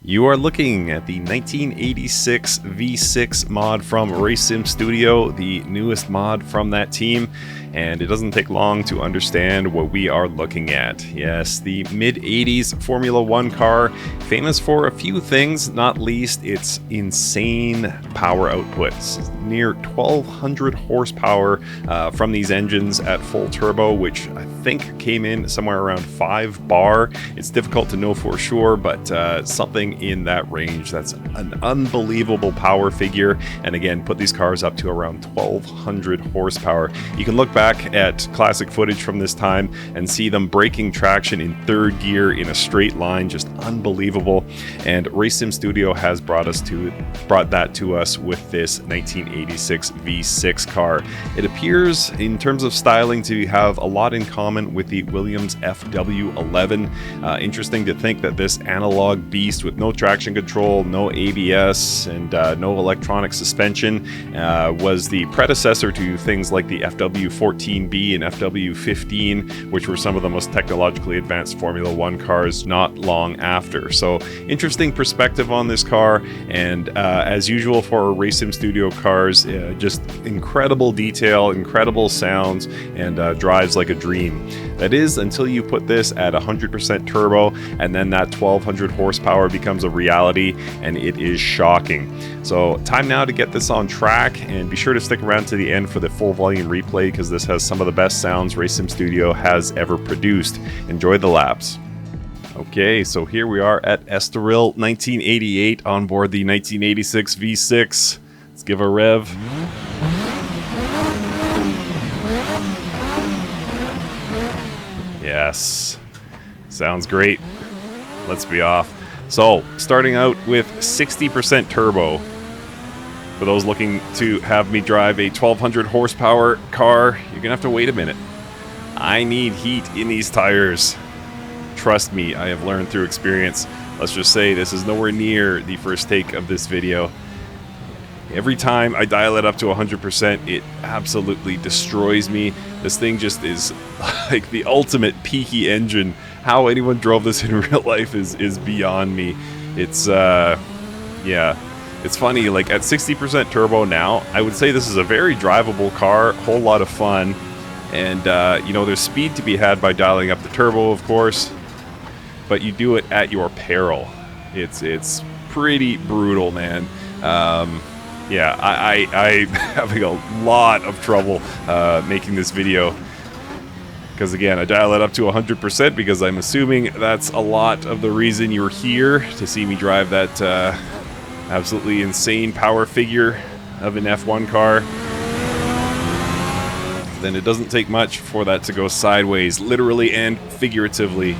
You are looking at the 1986 V6 mod from RaceSim Studio, the newest mod from that team, and it doesn't take long to understand what we are looking at. Yes, the mid-80s Formula One car, famous for a few things, not least its insane power outputs. Near 1,200 horsepower from these engines at full turbo, which I think came in somewhere around 5 bar. It's difficult to know for sure, but something in that range. That's an unbelievable power figure, and again, put these cars up to around 1,200 horsepower. You can look back at classic footage from this time and see them breaking traction in third gear in a straight line, just unbelievable. And RaceSim Studio has brought that to us with this 1986 V6 car. It appears, in terms of styling, to have a lot in common with the Williams FW11. Interesting to think that this analog beast with no traction control, no ABS, and no electronic suspension was the predecessor to things like the FW14B and FW15, which were some of the most technologically advanced Formula One cars not long after. So interesting perspective on this car, and as usual for RaceSim Studio cars, just incredible detail, incredible sounds, and drives like a dream. That is, until you put this at 100% turbo, and then that 1,200 horsepower becomes a reality, and it is shocking. So time now to get this on track, and be sure to stick around to the end for the full volume replay, because this has some of the best sounds RaceSim Studio has ever produced. Enjoy the laps. Okay, so here we are at Estoril 1988 on board the 1986 V6. Let's give a rev. Yes, sounds great. Let's be off. So, starting out with 60% turbo. For those looking to have me drive a 1,200 horsepower car, you're gonna have to wait a minute. I need heat in these tires. Trust me, I have learned through experience. Let's just say this is nowhere near the first take of this video. Every time I dial it up to 100%, it absolutely destroys me. This thing just is like the ultimate peaky engine. How anyone drove this in real life is beyond me. It's, yeah. It's funny, like at 60% turbo now, I would say this is a very drivable car, whole lot of fun. And, you know, there's speed to be had by dialing up the turbo, of course. But you do it at your peril. It's pretty brutal, man. Yeah, I'm having a lot of trouble making this video. Because again, I dial it up to 100% because I'm assuming that's a lot of the reason you're here, to see me drive that absolutely insane power figure of an F1 car. Then it doesn't take much for that to go sideways, literally and figuratively.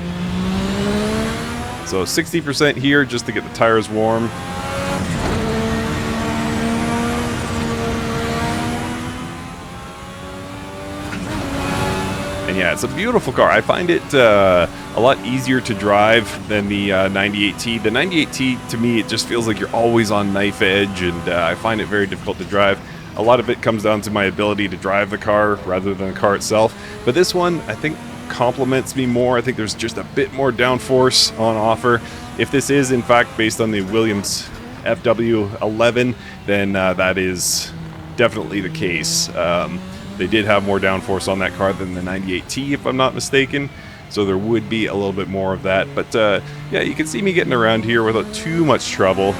So 60% here just to get the tires warm. And yeah, it's a beautiful car. I find it a lot easier to drive than the 98T. The 98T, to me, it just feels like you're always on knife edge, and I find it very difficult to drive. A lot of it comes down to my ability to drive the car rather than the car itself. But this one, I think, complements me more. I think there's just a bit more downforce on offer. If this is, in fact, based on the Williams FW11, then that is definitely the case. They did have more downforce on that car than the 98T, if I'm not mistaken. So there would be a little bit more of that. But yeah, you can see me getting around here without too much trouble.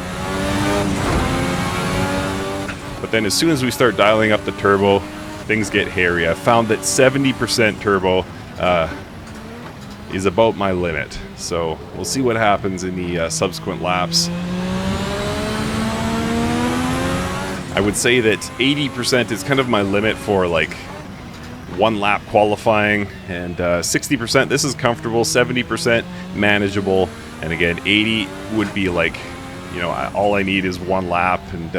But then as soon as we start dialing up the turbo, things get hairy. I found that 70% turbo is about my limit. So we'll see what happens in the subsequent laps. I would say that 80% is kind of my limit for like one lap qualifying, and 60%, this is comfortable, 70% manageable, and again, 80 would be like, you know, all I need is one lap, and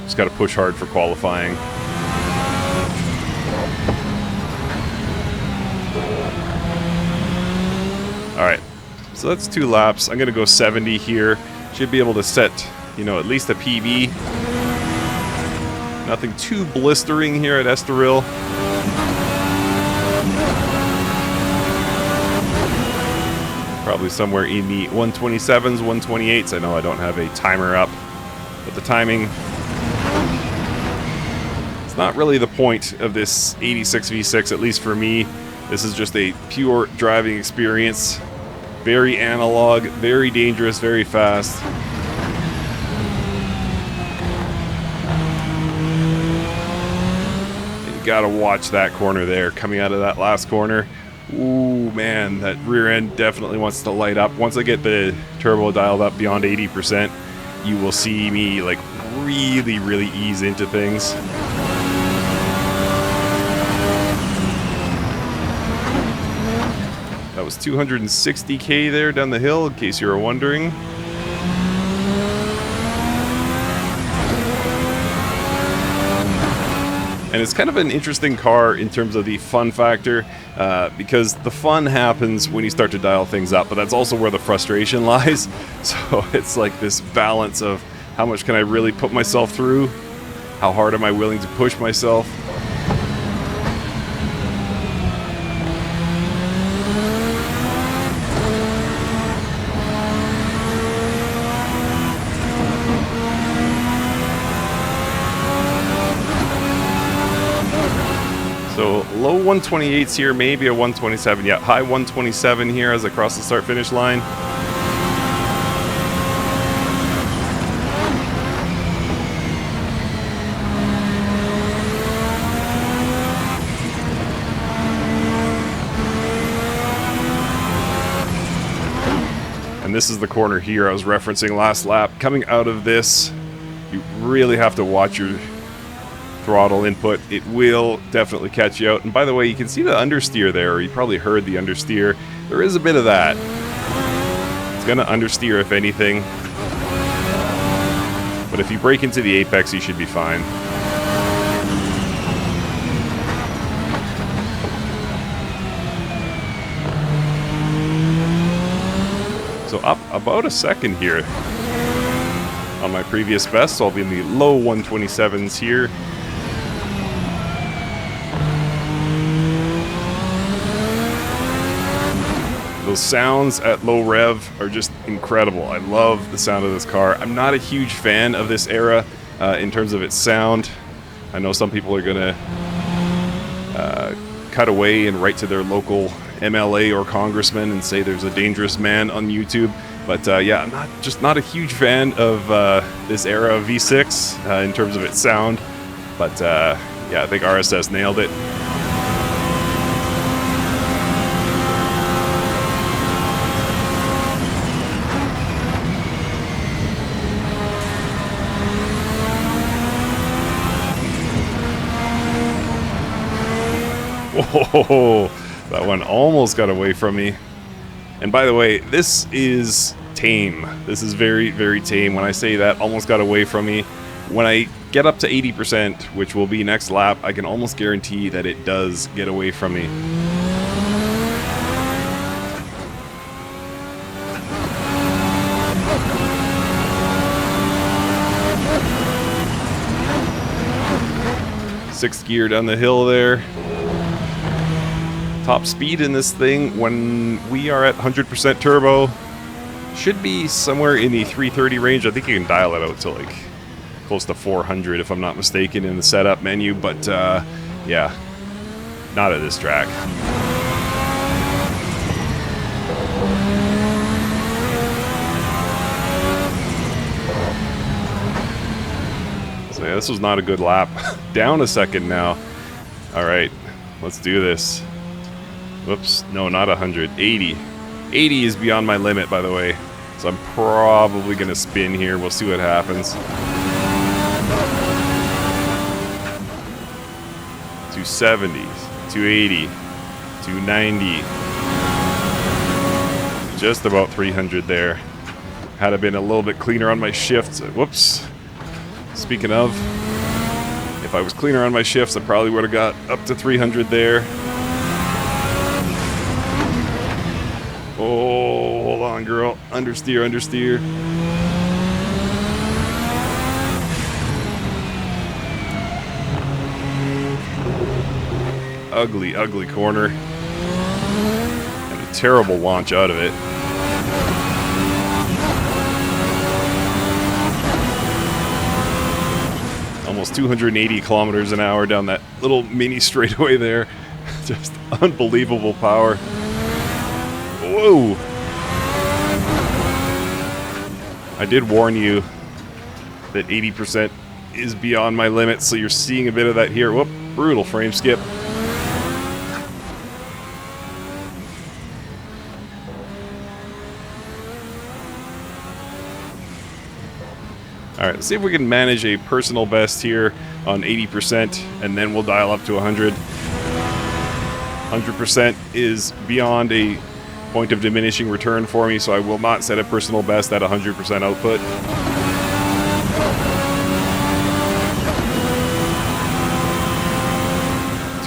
just got to push hard for qualifying. Alright, so that's 2 laps. I'm going to go 70 here. Should be able to set, you know, at least a PB. Nothing too blistering here at Estoril. Probably somewhere in the 127s, 128s. I know I don't have a timer up, but the timing, it's not really the point of this 86 V6, at least for me. This is just a pure driving experience. Very analog, very dangerous, very fast. And you gotta watch that corner there, coming out of that last corner. Ooh, man, that rear end definitely wants to light up. Once I get the turbo dialed up beyond 80%, you will see me like really ease into things. That was 260k there down the hill, in case you were wondering. And it's kind of an interesting car in terms of the fun factor, because the fun happens when you start to dial things up, but that's also where the frustration lies. So it's like this balance of how much can I really put myself through? How hard am I willing to push myself? So low 128s here, maybe a 127. Yeah, high 127 here as I cross the start-finish line. And this is the corner here I was referencing last lap. Coming out of this, you really have to watch your throttle input. It will definitely catch you out. And by the way, you can see the understeer there, or you probably heard the understeer. There is a bit of that. It's going to understeer if anything. But if you break into the apex, you should be fine. So up about a second here on my previous best, so I'll be in the low 127s here. Those sounds at low rev are just incredible. I love the sound of this car. I'm not a huge fan of this era in terms of its sound. I know some people are gonna cut away and write to their local MLA or congressman and say there's a dangerous man on YouTube. But yeah, I'm not a huge fan of this era of V6 in terms of its sound. But yeah, I think RSS nailed it. Whoa, that one almost got away from me. And by the way, this is tame. This is very tame. When I say that almost got away from me, when I get up to 80%, which will be next lap, I can almost guarantee that it does get away from me. Sixth gear down the hill there. Top speed in this thing when we are at 100% turbo should be somewhere in the 330 range. I think you can dial it out to like close to 400 if I'm not mistaken in the setup menu, but yeah, not at this track. So yeah, this was not a good lap. Down a second now. All right, let's do this. Whoops, no, not 100, 80. 80 is beyond my limit, by the way. So I'm probably going to spin here. We'll see what happens. 270, 280, 290. Just about 300 there. Had I been a little bit cleaner on my shifts. Whoops. Speaking of, if I was cleaner on my shifts, I probably would have got up to 300 there. Oh, hold on, girl. Understeer, understeer. Ugly, ugly corner. And a terrible launch out of it. almost 280 kilometers an hour down that little mini straightaway there. Just unbelievable power. Whoa! I did warn you that 80% is beyond my limits, so you're seeing a bit of that here. Whoop, brutal frame skip. Alright, let's see if we can manage a personal best here on 80%, and then we'll dial up to 100. 100% is beyond a point of diminishing return for me, so I will not set a personal best at 100% output.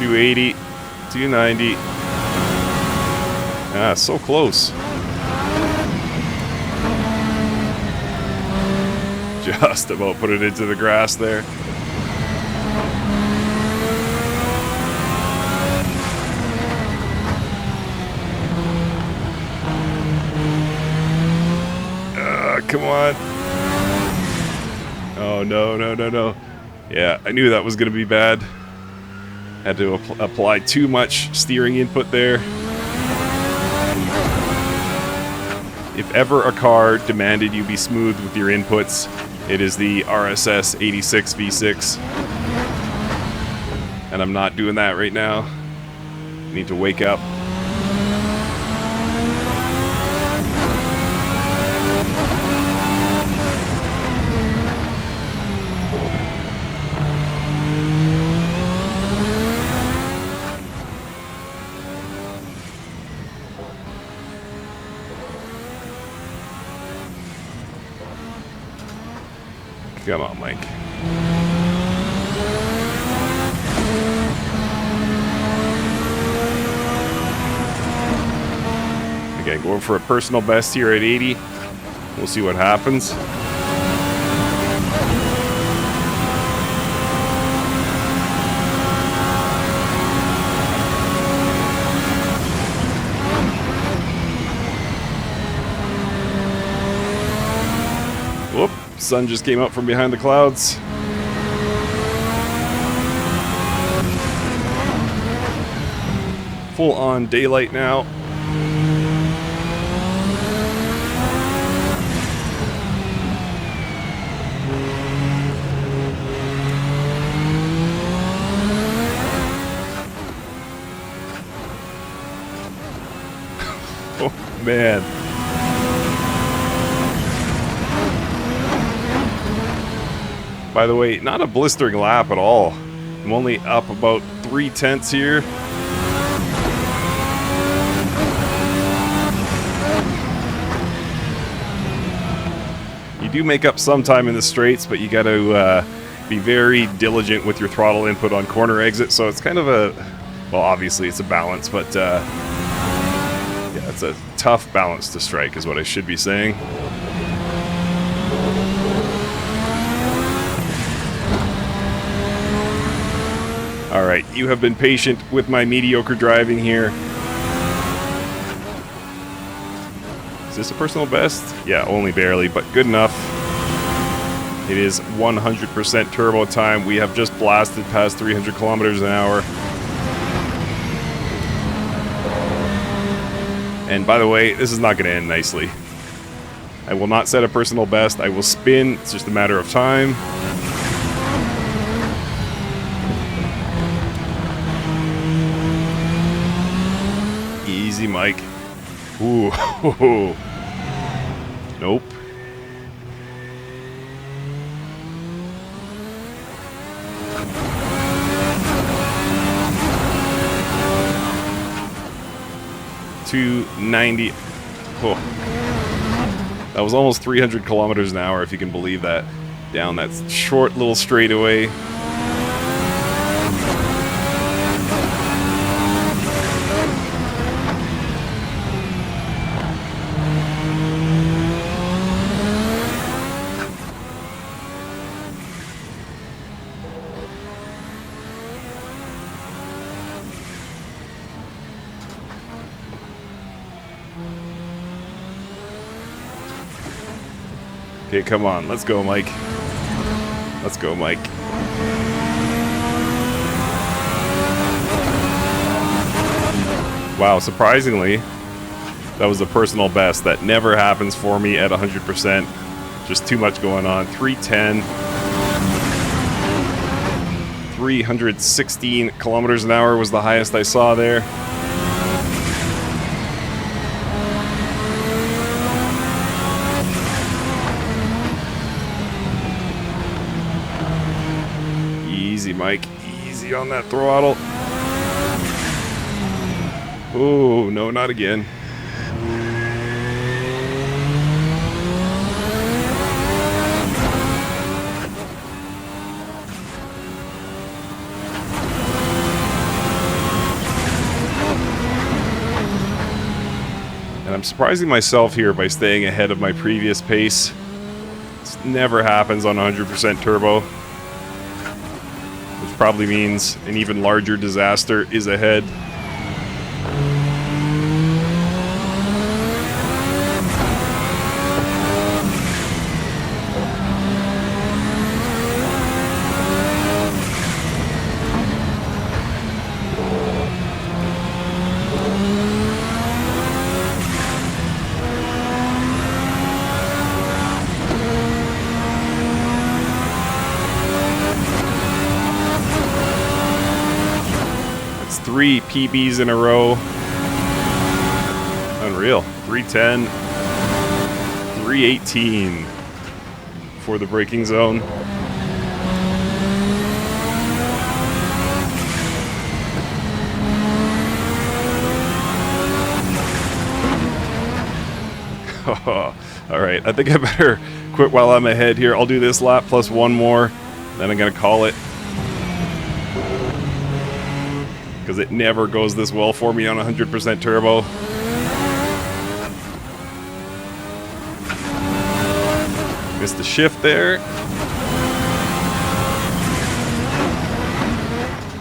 $280, $290. Ah, so close. Just about put it into the grass there. Come on. Oh, no, no, no, no. Yeah, I knew that was going to be bad. Had to apply too much steering input there. If ever a car demanded you be smooth with your inputs, it is the RSS 86 V6. And I'm not doing that right now. Need to wake up. Come on, Mike. Again, going for a personal best here at 80. We'll see what happens. Whoop. Sun just came up from behind the clouds. Full on daylight now. Oh man. By the way, not a blistering lap at all. I'm only up about 0.3 here. You do make up some time in the straights, but you got to be very diligent with your throttle input on corner exit. So it's kind of a, well, obviously it's a balance, but yeah, it's a tough balance to strike is what I should be saying. Alright, you have been patient with my mediocre driving here. Is this a personal best? Yeah, only barely, but good enough. It is 100% turbo time. We have just blasted past 300 kilometers an hour. And by the way, this is not going to end nicely. I will not set a personal best. I will spin. It's just a matter of time. Easy, Mike. Ooh. Nope. $290. Oh. That was almost 300 kilometers an hour, if you can believe that. Down that short little straightaway. Okay, come on. Let's go, Mike. Let's go, Mike. Wow, surprisingly, that was a personal best. That never happens for me at 100%. Just too much going on. 310. 316 kilometers an hour was the highest I saw there. Easy, Mike. Easy on that throttle. Oh, no, not again. And I'm surprising myself here by staying ahead of my previous pace. This never happens on 100% turbo. Which probably means an even larger disaster is ahead. That's 3 PBs in a row. Unreal. 310, 318 for the braking zone. All right, I think I better quit while I'm ahead here. I'll do this lap plus one more, then I'm gonna call it. Because it never goes this well for me on 100% turbo. Missed the shift there.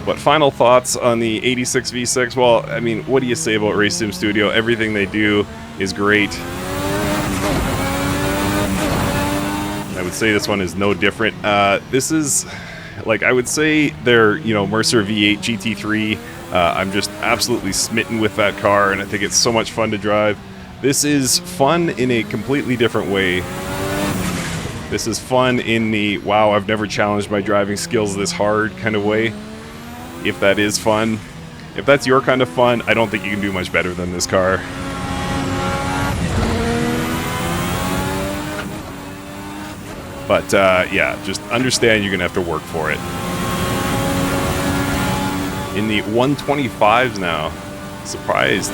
But final thoughts on the 86 V6. Well, I mean, what do you say about Race Sim Studio? Everything they do is great. I would say this one is no different. This is, like, I would say their, Mercer V8 GT3. I'm just absolutely smitten with that car, and I think it's so much fun to drive. This is fun in a completely different way. This is fun in the, wow, I've never challenged my driving skills this hard kind of way. If that is fun. If that's your kind of fun, I don't think you can do much better than this car. But, yeah, just understand you're going to have to work for it. In the 125s now. Surprised.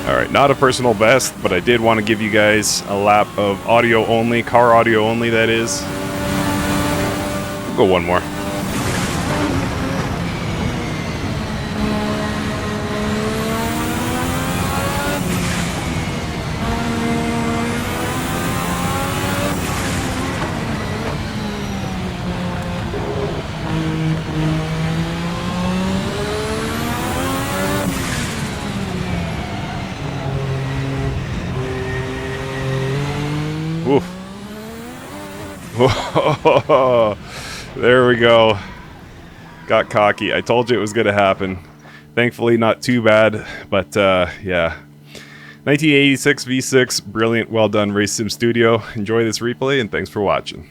Alright, not a personal best, but I did want to give you guys a lap of audio only, car audio only, that is. We'll go one more. Oof. Whoa, there we go. Got cocky. I told you it was going to happen. Thankfully, not too bad, but yeah. 1986 V6, brilliant, well done, Race Sim Studio. Enjoy this replay, and thanks for watching.